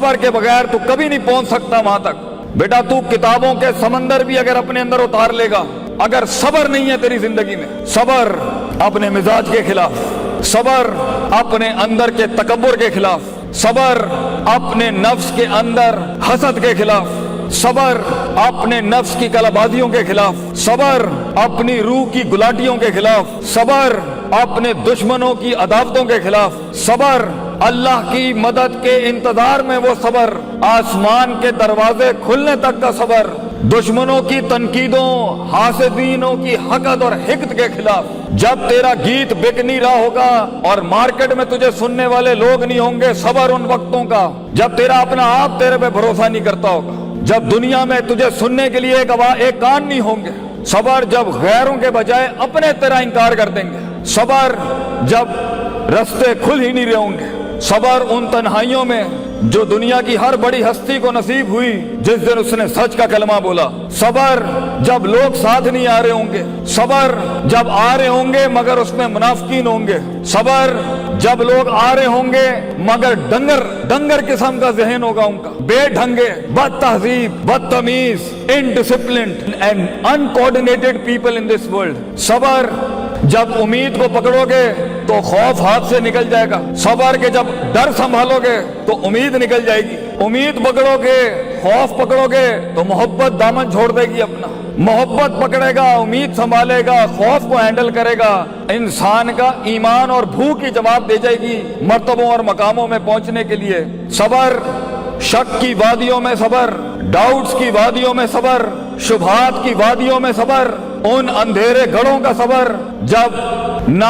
सबर के बगैर तू कभी नहीं पहुंच सकता वहां तक। बेटा तू किताबों के समंदर भी अगर अपने अंदर उतार लेगा, अगर सबर नहीं है तेरी जिंदगी में, सबर अपने मिजाज के खिलाफ, सबर अपने अंदर के तकब्बुर के खिलाफ, सबर अपने नफ्स के अंदर हसद के खिलाफ, सबर अपने नफ्स की कलाबाजियों के खिलाफ, सबर अपनी रूह की गुलाटियों के खिलाफ, सबर अपने दुश्मनों की अदावतों के खिलाफ, सबर अल्लाह की मदद के इंतजार में वो सबर, आसमान के दरवाजे खुलने तक का सबर, दुश्मनों की तनकीदों, हासिदीनों की हकद और हिकत के खिलाफ। जब तेरा गीत बिक नहीं रहा होगा और मार्केट में तुझे सुनने वाले लोग नहीं होंगे, सबर उन वक्तों का जब तेरा अपना आप तेरे पे भरोसा नहीं करता होगा, जब दुनिया में तुझे सुनने के लिए एक कान नहीं होंगे, सबर जब गैरों के बजाय अपने तेरा इंकार कर देंगे, सबर जब रास्ते खुल ही नहीं रहे होंगे, सबर उन तन्हाइयों में जो दुनिया की हर बड़ी हस्ती को नसीब हुई जिस दिन उसने सच का कलमा बोला, सबर जब लोग साथ नहीं आ रहे होंगे, सबर जब आ रहे होंगे मगर उसमें मुनाफिकीन होंगे, सबर जब लोग आ रहे होंगे मगर डंगर किस्म का जहन होगा उनका, बेढंगे, बदतहजीब, बदतमीज, indisciplined and uncoordinated people in this world. सबर जब उम्मीद को पकड़ोगे तो खौफ हाथ से निकल जाएगा, सबर के जब डर संभालोगे तो उम्मीद निकल जाएगी, उम्मीद पकड़ोगे, खौफ पकड़ोगे तो मोहब्बत दामन छोड़ देगी अपना, मोहब्बत पकड़ेगा, उम्मीद संभालेगा, खौफ को हैंडल करेगा, इंसान का ईमान और भूख की जवाब दे जाएगी मर्तबों और मकामों में पहुंचने के लिए। सबर शक की वादियों में सबर, डाउट्स की वादियों में सबर, शुबहात की वादियों में सबर, उन अंधेरे गढ़ों का सबर जब ना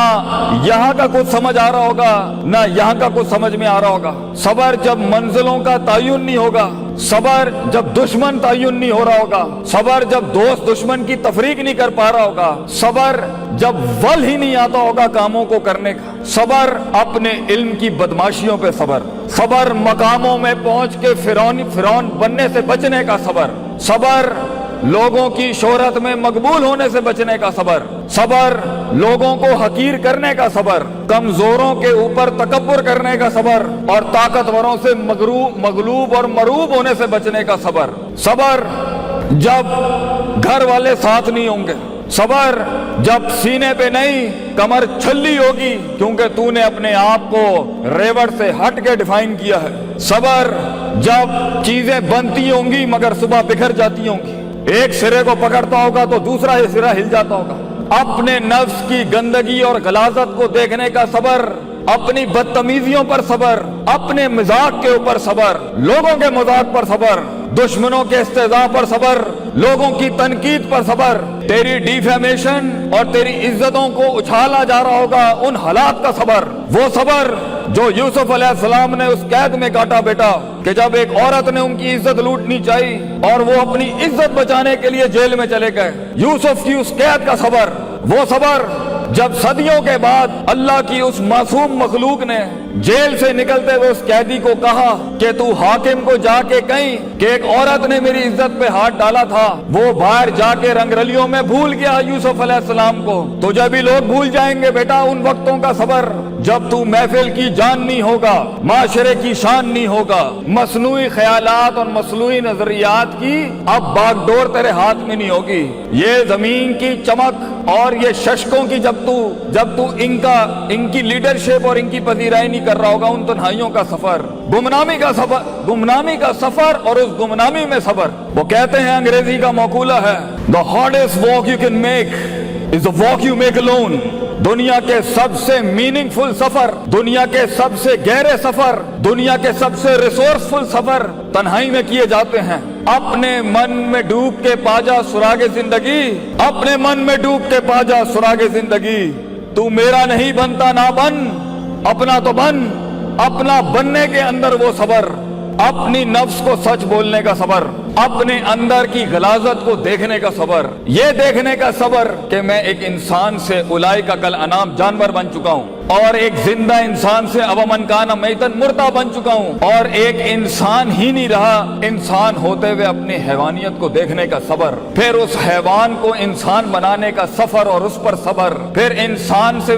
यहाँ का कुछ समझ आ रहा होगा ना यहाँ का कुछ समझ में आ रहा होगा, सबर जब मंजिलों का तयन नहीं होगा, सबर जब दुश्मन तयन नहीं हो रहा होगा, सबर जब दोस्त दुश्मन की तफरीक नहीं कर पा रहा होगा, सबर जब वल ही नहीं आता होगा कामों को करने का, सबर अपने इल्म की बदमाशियों पे सबर, सबर मकामों में पहुंच के फिरौन बनने से बचने का सबर, सबर लोगों की शोहरत में मकबूल होने से बचने का सबर, सबर लोगों को हकीर करने का सबर, कमजोरों के ऊपर तकब्बुर करने का सबर और ताकतवरों से मगलूब और मरूब होने से बचने का सबर, सबर जब घर वाले साथ नहीं होंगे, सबर जब सीने पे नहीं कमर छल्ली होगी क्योंकि तूने अपने आप को रेवड़ से हट के डिफाइन किया है, सबर जब चीजें बनती होंगी मगर सुबह बिखर जाती होंगी, एक सिरे को पकड़ता होगा तो दूसरा ही सिरा हिल जाता होगा, अपने नफ्स की गंदगी और गलाजत को देखने का सबर, अपनी बदतमीजियों पर सबर, अपने मजाक के ऊपर सबर, लोगों के मजाक पर सबर, दुश्मनों के इस्तेज़ा पर सबर, लोगों की तनकीद पर सबर, तेरी डिफेमेशन और तेरी इज्जतों को उछाला जा रहा होगा उन हालात का सबर, वो सबर जो यूसुफ अलैहिस्सलाम ने उस कैद में काटा बेटा कि जब एक औरत ने उनकी इज्जत लूटनी चाहिए और वो अपनी इज्जत बचाने के लिए जेल में चले गए, यूसुफ की उस कैद का सबर, वो सबर जब सदियों के बाद अल्लाह की उस मासूम मखलूक ने जेल से निकलते हुए उस कैदी को कहा कि तू हाकिम को जाके कहीं कि एक औरत ने मेरी इज्जत पे हाथ डाला था, वो बाहर जाके रंगरलियों में भूल गया यूसुफ अलैहिस्सलाम को, तुझे भी लोग भूल जाएंगे बेटा उन वक्तों का सबर जब तू महफिल की जान नहीं होगा, माशरे की शान नहीं होगा, मसनूई ख्यालात और मसनूई नजरियात की अब बागडोर तेरे हाथ में नहीं होगी, ये जमीन की चमक और ये शशकों की जब तू इनकी लीडरशिप और इनकी पजीराई नहीं कर रहा होगा, उन तन्हाइयों का सफर, गुमनामी का सफर और उस गुमनामी में सबर। वो कहते हैं अंग्रेजी का मकूला है, the hardest walk you can make is the walk you make alone. दुनिया के सबसे मीनिंगफुल सफर, दुनिया के सबसे गहरे सफर, दुनिया के सबसे रिसोर्सफुल सफर तन्हाई में किए जाते हैं। अपने मन में डूब के पाजा सुरागे जिंदगी, अपने मन में डूब के पाजा सुरागे जिंदगी, तू मेरा नहीं बनता ना बन, अपना तो बन, अपना बनने के अंदर वो सबर, अपनी नफ्स को सच बोलने का सबर, अपने अंदर की गलाजत को देखने का सबर, ये देखने का सबर कि मैं एक इंसान से उलाई का कल अनाम जानवर बन चुका हूँ और एक जिंदा इंसान से अवमन काना मैतन मुर्दा बन चुका हूँ और एक इंसान ही नहीं रहा, इंसान होते हुए अपनी हैवानियत को देखने का सबर, फिर उस हैवान को इंसान बनाने का सफर और उस पर सबर, फिर इंसान से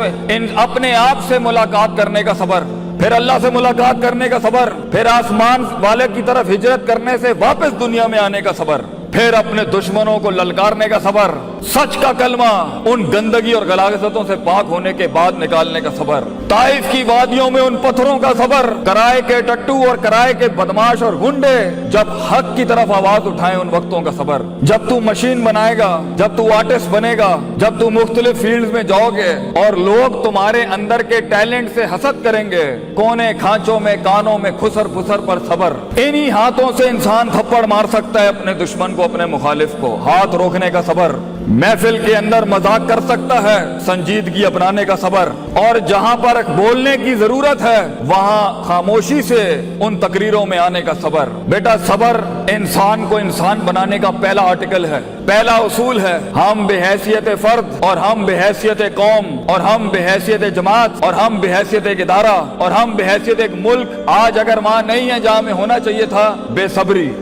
अपने आप से मुलाकात करने का सबर, फिर अल्लाह से मुलाकात करने का सबर, फिर आसमान वाले की तरफ हिजरत करने से वापस दुनिया में आने का सबर, फिर अपने दुश्मनों को ललकारने का सबर, सच का कलमा उन गंदगी और गलाजतों से पाक होने के बाद निकालने का सबर, ताइफ की वादियों में उन पत्थरों का सबर, कराए के टट्टू और कराए के बदमाश और गुंडे जब हक की तरफ आवाज उठाएं उन वक्तों का सबर। जब तू मशीन बनाएगा, जब तू आर्टिस्ट बनेगा, जब तू मुख्तलिफ फील्ड्स में जाओगे और लोग तुम्हारे अंदर के टैलेंट से हसद करेंगे, कोने खांचों में कानों में खुसर फुसर पर सबर। इन्हीं हाथों से इंसान थप्पड़ मार सकता है अपने दुश्मन को, अपने मुखालिफ को। हाथ रोकने का सबर, महफिल के अंदर मजाक कर सकता है, संजीदगी अपनाने का सबर, और जहां पर बोलने की जरूरत है वहां खामोशी से उन तकरीरों में आने का सबर। बेटा सबर इंसान को इंसान बनाने का पहला आर्टिकल है, पहला उसूल है। हम बेहैसियत फर्द और हम बेहैसियत कौम और हम बेहैसियत जमात और हम बेहैसियत एक इदारा और हम बेहैसियत एक मुल्क आज अगर वहां नहीं है जहां में होना चाहिए था, बेसब्री।